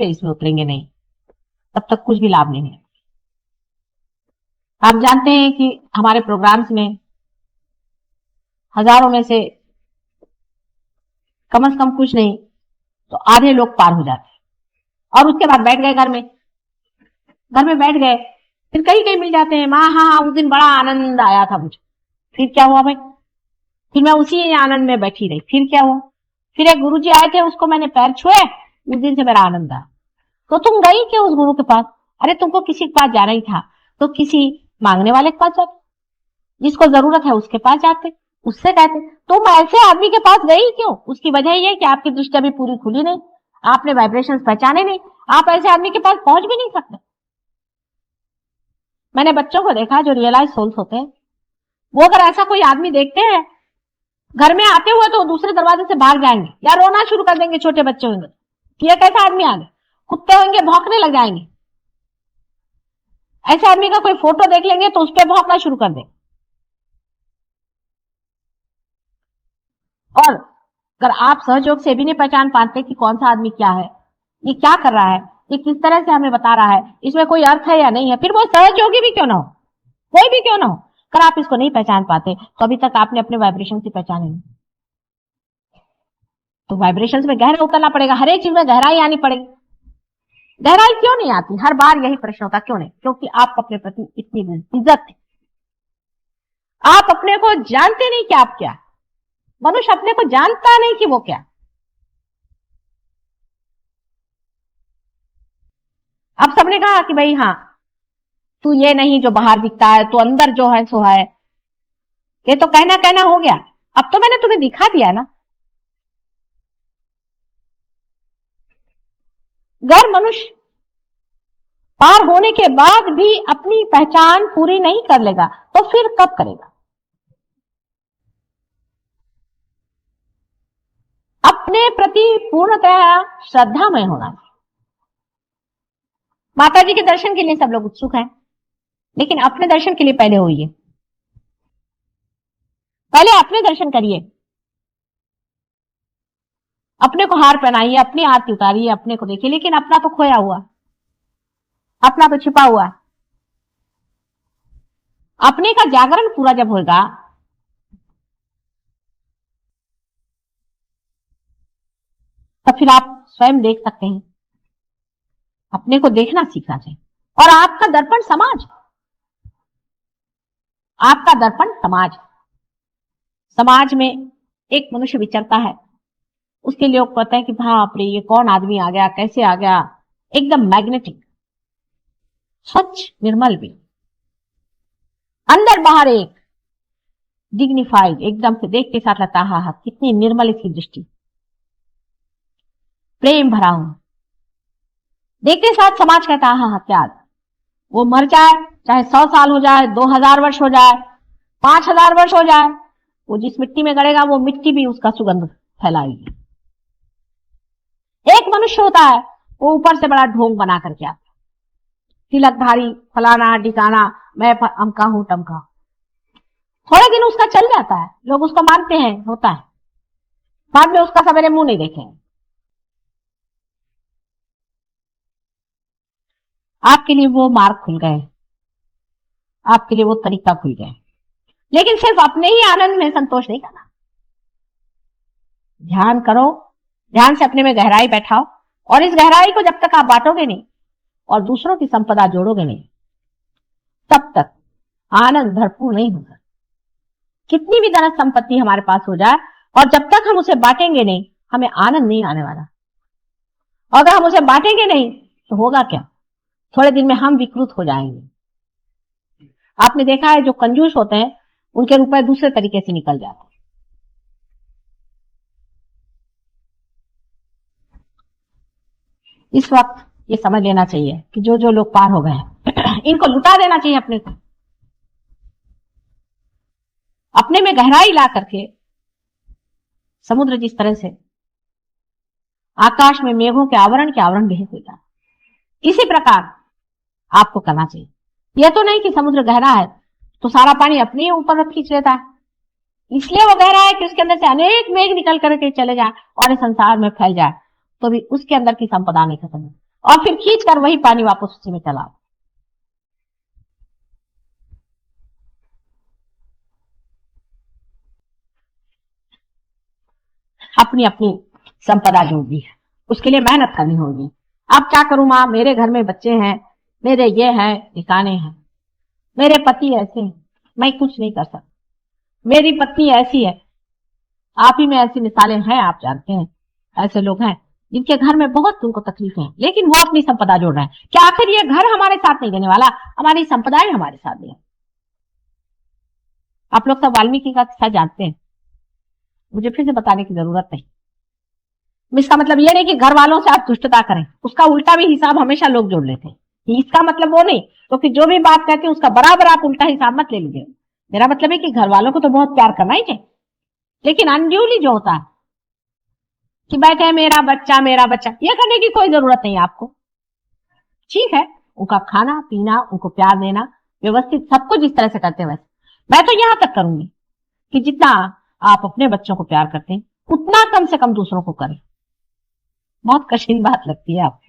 इसमें उतरेंगे नहीं, तब तक कुछ भी लाभ नहीं है। आप जानते हैं कि हमारे प्रोग्राम्स में हजारों में से कम से कम कुछ नहीं तो आधे लोग पार हो जाते हैं और उसके बाद बैठ गए घर में बैठ गए, फिर कहीं कहीं मिल जाते हैं। हाँ उस दिन बड़ा आनंद आया था मुझे। फिर क्या हुआ भाई? फिर मैं उसी आनंद में बैठी रही। फिर क्या हुआ? फिर एक गुरुजी आए थे, उसको मैंने पैर छुए, उस दिन से मेरा आनंद आया। तो तुम गई क्यों उस गुरु के पास? अरे तुमको किसी के पास जाना ही था तो किसी मांगने वाले के पास जाते, जिसको जरूरत है उसके पास जाते, उससे कहते। तुम ऐसे आदमी के पास गई क्यों? उसकी वजह ये है कि आपकी दृष्टि अभी पूरी खुली नहीं, आपने वाइब्रेशंस पहचाने नहीं, आप ऐसे आदमी के पास पहुंच भी नहीं सकते। मैंने बच्चों को देखा जो रियलाइज सोल्स होते हैं, वो अगर ऐसा कोई आदमी देखते हैं घर में आते हुए तो दूसरे दरवाजे से भाग जाएंगे या रोना शुरू कर देंगे। छोटे बच्चे होंगे ये कैसा आदमी आ गया, कुत्ते होंगे भौंकने लग जाएंगे। ऐसे आदमी का कोई फोटो देख लेंगे तो उस पर भौंकना शुरू कर देंगे। और अगर आप सहयोग से भी नहीं पहचान पाते कि कौन सा आदमी क्या है, ये क्या कर रहा है, ये किस तरह से हमें बता रहा है, इसमें कोई अर्थ है या नहीं है, फिर वो सहयोगी भी क्यों ना हो, कोई भी क्यों ना हो, अगर आप इसको नहीं पहचान पाते तो अभी तक आपने अपने वाइब्रेशन से पहचाने नहीं। तो वाइब्रेशन में गहरा उतरना पड़ेगा, हर एक चीज में गहराई आनी पड़ेगी। गहराई क्यों नहीं आती? हर बार यही प्रश्न होता, क्यों नहीं? क्योंकि आप अपने प्रति इतनी इज्जत है, आप अपने को जानते नहीं कि आप क्या। मनुष्य अपने को जानता नहीं कि वो क्या। अब सबने कहा कि भाई हाँ तू ये नहीं जो बाहर दिखता है, तू अंदर जो है सो है। ये तो कहना कहना हो गया, अब तो मैंने तुम्हें दिखा दिया ना। अगर मनुष्य पार होने के बाद भी अपनी पहचान पूरी नहीं कर लेगा तो फिर कब करेगा? अपने प्रति पूर्णतः श्रद्धामय होना। माता जी के दर्शन के लिए सब लोग उत्सुक हैं, लेकिन अपने दर्शन के लिए पहले होइए, पहले अपने दर्शन करिए, अपने को हार पहनाइए, अपनी आरती उतारिए, अपने को देखिए। लेकिन अपना तो खोया हुआ, अपना तो छिपा हुआ। अपने का जागरण पूरा जब होगा तब फिर आप स्वयं देख सकते हैं। अपने को देखना सीखना चाहिए। और आपका दर्पण समाज, आपका दर्पण समाज। समाज में एक मनुष्य विचरता है, उसके लिए लोग कहते हैं कि बाप रे ये कौन आदमी आ गया, कैसे आ गया, एकदम मैग्नेटिक, स्वच्छ निर्मल भी, अंदर बाहर एक डिग्निफाइड, एकदम से देख के साथ लगता है हाँ कितनी निर्मल इसकी दृष्टि, प्रेम भरा हुआ। देखते साथ समाज कहता है हाँ क्या, वो मर जाए चाहे 100 साल हो जाए, 2000 वर्ष हो जाए, 5000 वर्ष हो जाए, वो जिस मिट्टी में गड़ेगा वो मिट्टी भी उसका सुगंध फैलाएगी। एक मनुष्य होता है वो ऊपर से बड़ा ढोंग बना करके आता, तिलकधारी, फलाना ढिकाना, मैं अमका हूं टमका हूं। थोड़े दिन उसका चल जाता है, लोग उसको मानते हैं, होता है, बाद में उसका सवेरे मुंह नहीं देखेंगे। आपके लिए वो मार्ग खुल गए, आपके लिए वो तरीका खुल गए, लेकिन सिर्फ अपने ही आनंद में संतोष नहीं करना। ध्यान करो, ध्यान से अपने में गहराई बैठाओ, और इस गहराई को जब तक आप बांटोगे नहीं और दूसरों की संपदा जोड़ोगे नहीं, तब तक आनंद भरपूर नहीं होगा। कितनी भी धन संपत्ति हमारे पास हो जाए और जब तक हम उसे बांटेंगे नहीं, हमें आनंद नहीं आने वाला। और अगर हम उसे बांटेंगे नहीं तो होगा क्या? थोड़े दिन में हम विकृत हो जाएंगे। आपने देखा है जो कंजूस होते हैं उनके रुपए दूसरे तरीके से निकल जाते हैं। इस वक्त ये समझ लेना चाहिए कि जो जो लोग पार हो गए हैं इनको लुटा देना चाहिए अपने को, अपने में गहराई ला करके। समुद्र जिस तरह से आकाश में मेघों के आवरण भेद हो जाए, इसी प्रकार आपको करना चाहिए। यह तो नहीं कि समुद्र गहरा है तो सारा पानी अपने ऊपर खींच लेता है, इसलिए वो गहरा है कि उसके अंदर से अनेक मेघ निकल करके चले जाए और इस संसार में फैल जाए। तो भी उसके अंदर की संपदा नहीं खत्म होगी, और फिर खींच कर वही पानी वापस उसी में चला। अपनी अपनी संपदा जो भी है उसके लिए मेहनत करनी होगी। अब क्या करूं माँ, मेरे घर में बच्चे हैं, मेरे ये हैं ठिकाने हैं, मेरे पति ऐसे हैं, मैं कुछ नहीं कर सकता, मेरी पत्नी ऐसी है। आप ही में ऐसी मिसालें हैं, आप जानते हैं, ऐसे लोग हैं जिनके घर में बहुत उनको तकलीफें हैं, लेकिन वो अपनी संपदा जोड़ रहे हैं। क्या आखिर ये घर हमारे साथ नहीं देने वाला, हमारी संपदाएं हमारे साथ दें। आप लोग सब वाल्मीकि का किस्सा जानते हैं, मुझे फिर से बताने की जरूरत नहीं। इसका मतलब ये नहीं कि घर वालों से आप दुष्टता करें, उसका उल्टा भी हिसाब हमेशा लोग जोड़ लेते हैं। इसका मतलब वो नहीं, तो फिर जो भी बात कहते हैं उसका बराबर आप उल्टा हिसाब मत ले लीजिए। मेरा मतलब है कि घर वालों को तो बहुत प्यार करना ही चाहिए, लेकिन अनड्यूली जो होता है कि बैठे मेरा बच्चा, ये करने की कोई जरूरत नहीं आपको। ठीक है, उनका खाना पीना, उनको प्यार देना, व्यवस्थित सब कुछ जिस तरह से करते हैं वैसे मैं तो यहां तक करूंगी कि जितना आप अपने बच्चों को प्यार करते हैं उतना कम से कम दूसरों को करें। बहुत कठिन बात लगती है आपको।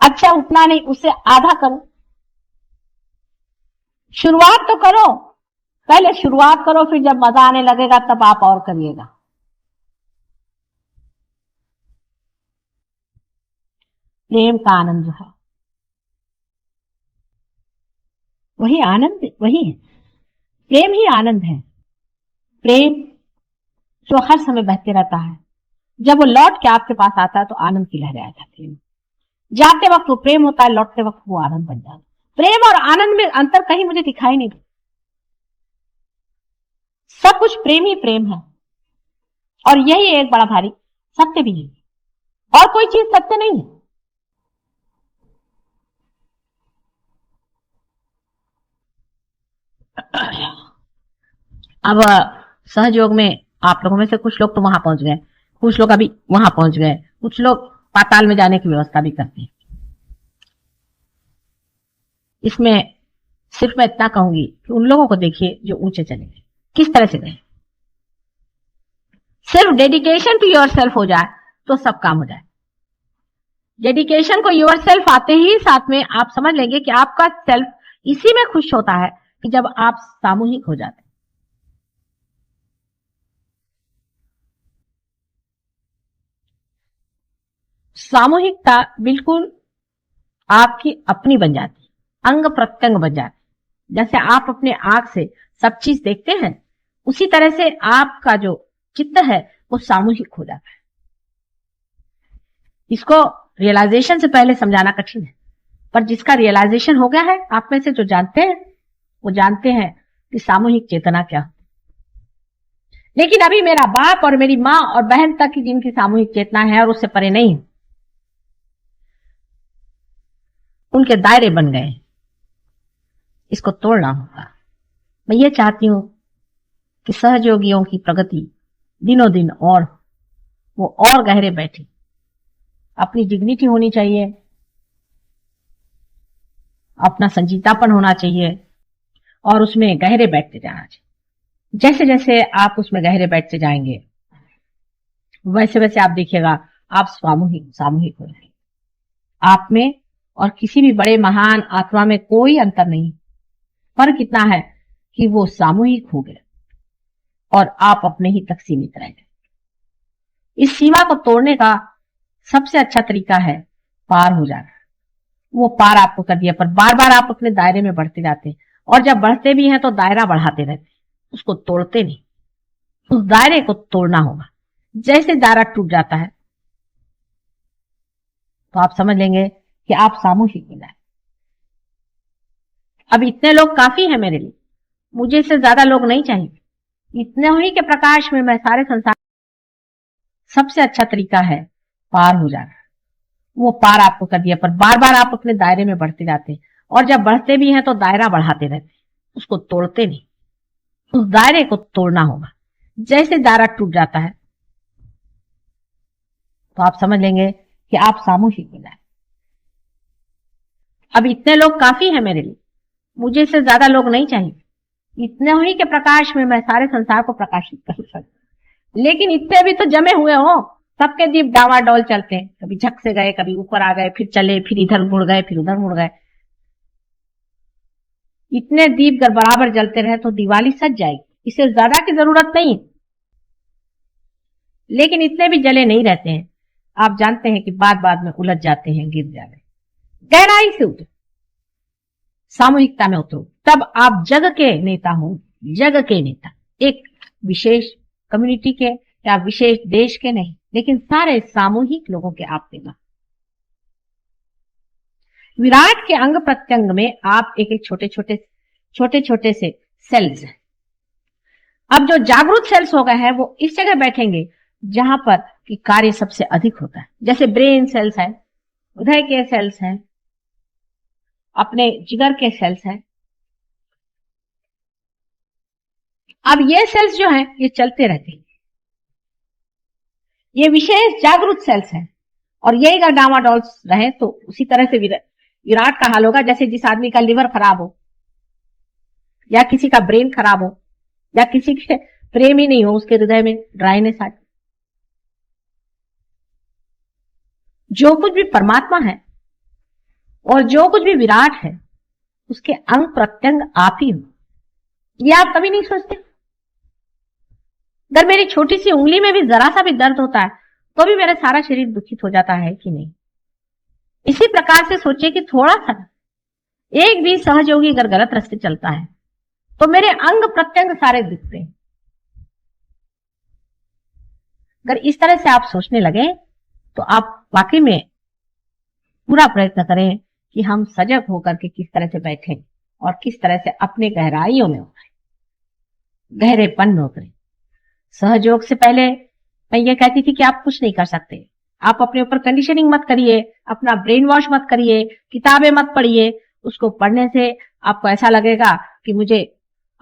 अच्छा, उतना नहीं, उससे आधा करो, शुरुआत तो करो, पहले शुरुआत करो, फिर जब मजा आने लगेगा तब आप और करिएगा। प्रेम का आनंद जो है वही आनंद, वही है, प्रेम ही आनंद है। प्रेम जो हर समय बहते रहता है, जब वो लौट के आपके पास आता है तो आनंद की लहरें आ जाती है। जाते वक्त वो प्रेम होता है, लौटते वक्त वो आनंद बन जाता है। प्रेम और आनंद में अंतर कहीं मुझे दिखाई नहीं देता, सब कुछ प्रेम ही प्रेम है, और यही एक बड़ा भारी सत्य भी है, और कोई चीज सत्य नहीं है। अब सहयोग में आप लोगों में से कुछ लोग तो वहां पहुंच गए, कुछ लोग अभी वहां पहुंच गए, कुछ लोग पाताल में जाने की व्यवस्था भी करते हैं। इसमें सिर्फ मैं इतना कहूंगी कि उन लोगों को देखिए जो ऊंचे चले गए, किस तरह से गए। सिर्फ डेडिकेशन टू योर सेल्फ हो जाए तो सब काम हो जाए। डेडिकेशन को योर सेल्फ आते ही साथ में आप समझ लेंगे कि आपका सेल्फ इसी में खुश होता है कि जब आप सामूहिक हो जाते हैं। सामूहिकता बिल्कुल आपकी अपनी बन जाती, अंग प्रत्यंग बन जाती। जैसे आप अपने आंख से सब चीज देखते हैं, उसी तरह से आपका जो चित्त है वो सामूहिक हो जाता है। इसको रियलाइजेशन से पहले समझाना कठिन है, पर जिसका रियलाइजेशन हो गया है, आप में से जो जानते हैं वो जानते हैं कि सामूहिक चेतना क्या होती। लेकिन अभी मेरा बाप और मेरी माँ और बहन तक की जिनकी सामूहिक चेतना है और उससे परे नहीं, उनके दायरे बन गए, इसको तोड़ना होगा। मैं ये चाहती हूं कि सहयोगियों की प्रगति दिनों दिन और वो और गहरे बैठे। अपनी डिग्निटी होनी चाहिए, अपना संजीतापन होना चाहिए, और उसमें गहरे बैठते जाना चाहिए। जैसे जैसे आप उसमें गहरे बैठते जाएंगे वैसे वैसे आप देखिएगा आप सामूहिक सामूहिक हो जाएंगे। आप में और किसी भी बड़े महान आत्मा में कोई अंतर नहीं, फर्क इतना है कि वो सामूहिक हो गए और आप अपने ही तक सीमित रह गए। इस सीमा को तोड़ने का सबसे अच्छा तरीका है पार हो जाना। वो पार आपको कर दिया, पर बार बार आप अपने दायरे में बढ़ते जाते हैं, और जब बढ़ते भी हैं तो दायरा बढ़ाते रहते हैं, उसको तोड़ते नहीं। उस दायरे को तोड़ना होगा। जैसे दायरा टूट जाता है तो आप समझ लेंगे कि आप सामूहिक हो जाए। अब इतने लोग काफी है मेरे लिए, मुझे इससे ज्यादा लोग नहीं चाहिए। इतने ही के प्रकाश में मैं सारे संसार, सबसे अच्छा तरीका है पार हो जाना। वो पार आपको कर दिया, पर बार बार आप अपने दायरे में बढ़ते जाते हैं, और जब बढ़ते भी हैं तो दायरा बढ़ाते रहते हैं, उसको तोड़ते नहीं। उस दायरे को तोड़ना होगा। जैसे दायरा टूट जाता है तो आप समझ लेंगे कि आप सामूहिक हो जाए। अब इतने लोग काफी है मेरे लिए, मुझे इससे ज्यादा लोग नहीं चाहिए। इतने ही के प्रकाश में मैं सारे संसार को प्रकाशित कर सकती। लेकिन इतने भी तो जमे हुए हो, सबके दीप डावाडोल चलते हैं, कभी झक से गए, कभी ऊपर आ गए, फिर चले, फिर इधर मुड़ गए, फिर उधर मुड़ गए। इतने दीप अगर बराबर जलते रहे तो दिवाली सज जाएगी, इससे ज्यादा की जरूरत नहीं। लेकिन इतने भी जले नहीं रहते हैं, आप जानते हैं कि बाद बाद में उलझ जाते हैं, गिर जाते हैं। गहराई से उतरो, सामूहिकता में उतरो, तब आप जग के नेता हो, जग के नेता, एक विशेष कम्युनिटी के या विशेष देश के नहीं, लेकिन सारे सामूहिक लोगों के आप नेता। विराट के अंग प्रत्यंग में आप एक एक छोटे छोटे से सेल्स हैं। अब जो जागरूक सेल्स हो गए हैं वो इस जगह बैठेंगे जहां पर कि कार्य सबसे अधिक होता है। जैसे ब्रेन सेल्स है, हृदय के सेल्स हैं, अपने जिगर के सेल्स हैं। अब ये सेल्स जो हैं ये चलते रहते हैं, ये विशेष जागरूक सेल्स हैं। और यही अगर डामाडोल रहे तो उसी तरह से विराट का हाल होगा। जैसे जिस आदमी का लिवर खराब हो, या किसी का ब्रेन खराब हो, या किसी के प्रेम ही नहीं हो, उसके हृदय में ड्राइनेस आ। जो कुछ भी परमात्मा है और जो कुछ भी विराट है उसके अंग प्रत्यंग आप ही हो, ये आप कभी नहीं सोचते। अगर मेरी छोटी सी उंगली में भी जरा सा भी दर्द होता है तो भी मेरा सारा शरीर दुखित हो जाता है कि नहीं। इसी प्रकार से सोचिए कि थोड़ा सा एक भी सहयोगी अगर गलत रास्ते चलता है तो मेरे अंग प्रत्यंग सारे दिखते हैं। अगर इस तरह से आप सोचने लगे तो आप वाकई में पूरा प्रयत्न करें कि हम सजग होकर के किस तरह से बैठें और किस तरह से अपने गहराइयों में उतरें, गहरेपन में उतरें। सहयोग से पहले मैं ये कहती थी कि आप कुछ नहीं कर सकते। आप अपने ऊपर कंडीशनिंग मत करिए, अपना ब्रेन वॉश मत करिए, किताबें मत पढ़िए। उसको पढ़ने से आपको ऐसा लगेगा कि मुझे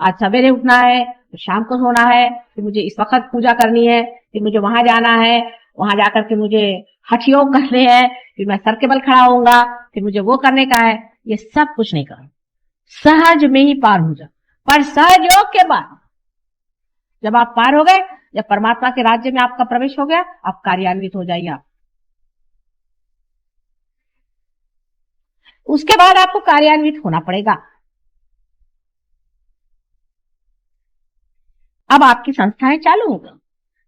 आज सवेरे उठना है, फिर शाम को सोना है, फिर मुझे इस वक्त पूजा करनी है, फिर मुझे वहां जाना है, वहां जाकर के मुझे हठ योग करने हैं, फिर मैं सर के बल खड़ा होऊंगा, फिर मुझे वो करने का है। ये सब कुछ नहीं करो, सहज में ही पार हो जाओ। पर सहयोग के बाद जब आप पार हो गए, जब परमात्मा के राज्य में आपका प्रवेश हो गया, आप कार्यान्वित हो जाइए। आप उसके बाद आपको कार्यान्वित होना पड़ेगा। अब आपकी संस्थाएं चालू हो गई।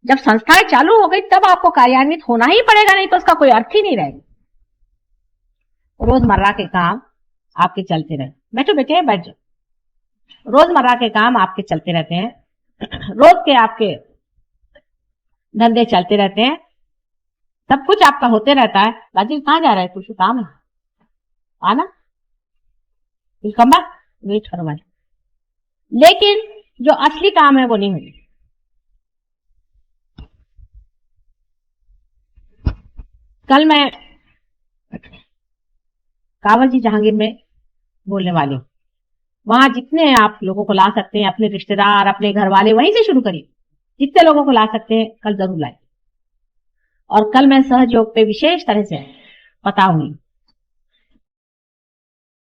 जब संस्थाएं चालू हो गई तब आपको कार्यान्वित होना ही पड़ेगा, नहीं तो उसका कोई अर्थ ही नहीं रहेगा। रोजमर्रा के काम आपके चलते रहे, बैठो बेटे बैठ जाओ। रोजमर्रा के काम आपके चलते रहते हैं, रोज के आपके धंधे चलते रहते हैं, सब कुछ आपका होते रहता है। राजीव कहाँ जा रहा है, कुछ काम है आना, कम बैक, वेट करो भाई। लेकिन जो असली काम है वो नहीं होगी। कल मैं कावल जी जहांगीर में बोलने वाली हूँ। वहां जितने आप लोगों को ला सकते हैं, अपने रिश्तेदार, अपने घर वाले, वहीं से शुरू करिए। जितने लोगों को ला सकते हैं कल जरूर लाइए। और कल मैं सहयोग पे विशेष तरह से बताऊंगी